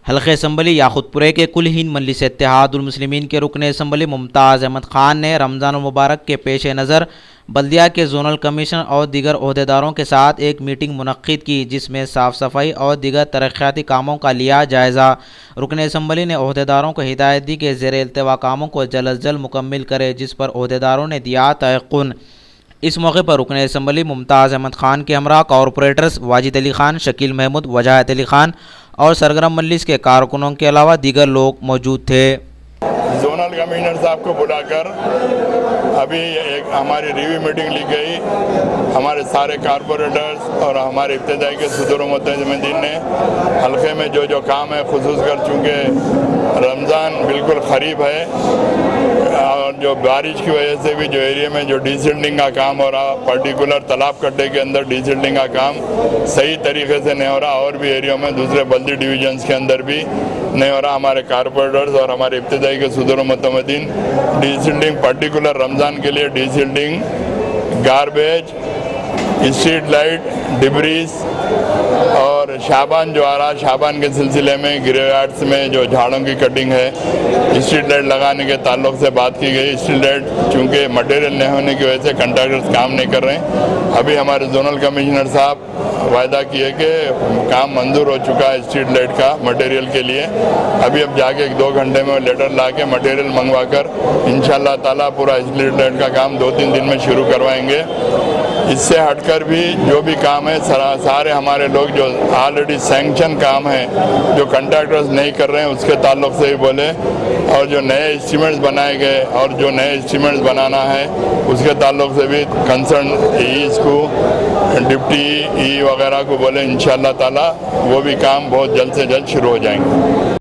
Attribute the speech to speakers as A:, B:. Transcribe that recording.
A: हल्के असम्बली याकुतपुरे के कुल हिंद मजलिस इत्तेहादुल मुस्लिमीन के रुकन असम्बली मुमताज़ अहमद ख़ान ने रमज़ान मुबारक के पेश नज़र बल्दिया के जोनल कमीशनर और दीगर ओहदेदारों के साथ एक मीटिंग मुनक्किद की, जिसमें साफ़ सफाई और दीगर तरक्याती कामों का लिया जायज़ा। रुकन असम्बली ने ओहदेदारों को हिदायत दी कि ज़ेर इल्तवा कामों को जल्द अज जल्द मुकम्मिल करे, जिस पर ओहदेदारों ने दिया तयक़ुन। इस मौके पर रुकन असम्बली मुमताज़ अहमद ख़ान के हमरा कॉरपोरेटर्स वाजिद अली ख़ान, शकील महमूद, वजाहत अली ख़ान और सरगरम मजलिस के कारकुनों के अलावा दीगर लोग मौजूद थे।
B: जोनल कमिश्नर साहब को बुलाकर अभी एक हमारी रिव्यू मीटिंग ली गई। हमारे सारे कारपोरेटर्स और हमारे इब्तदाई के सदर मुतज़म्मिन ने हल्के में जो जो काम है, खुसूस कर चूँकि रमज़ान बिल्कुल क़रीब है और जो बारिश की वजह से भी जो एरिया में जो डिसिल्डिंग का काम हो रहा, पर्टिकुलर तालाब कट्टे के अंदर डिसिल्डिंग का काम सही तरीके से नहीं हो रहा और भी एरिया में दूसरे बल्दी डिवीजन्स के अंदर भी नहीं हो रहा। हमारे कारपोरेटर्स और हमारे इब्तदाई के सदर मुतमद्दीन डिसिल्डिंग, पर्टिकुलर रमज़ान के लिए डिसिल्डिंग, गारबेज, स्ट्रीट लाइट, डिब्रीज और शाबान जो आ रहा, शाबान के सिलसिले में ग्रेवयार्ड्स में जो झाड़ों की कटिंग है, स्ट्रीट लाइट लगाने के ताल्लुक से बात की गई। स्ट्रीट लाइट चूँकि मटेरियल नहीं होने की वजह से कंट्रैक्टर्स काम नहीं कर रहे हैं। अभी हमारे जोनल कमिश्नर साहब वायदा किए कि काम मंजूर हो चुका है स्ट्रीट लाइट का मटेरियल के लिए। अभी अब जाके 1-2 घंटे में लेटर ला के मटेरियल मंगवा कर इंशाअल्लाह ताला पूरा स्ट्रीट लाइट का काम 2-3 दिन में शुरू करवाएंगे। इससे हटकर भी जो भी काम है सारे हमारे लोग जो ऑलरेडी सैंक्शन काम है जो कंट्रैक्टर्स नहीं कर रहे हैं उसके ताल्लुक से ही बोले, और जो नए एस्टीमेट्स बनाए गए और जो नए एस्टीमेट्स बनाना है उसके ताल्लुक से भी कंसर्न ईज को, डिप्टी ई वगैरह को बोले इंशाअल्लाह ताला वो भी काम बहुत जल्द से जल्द शुरू हो जाएंगे।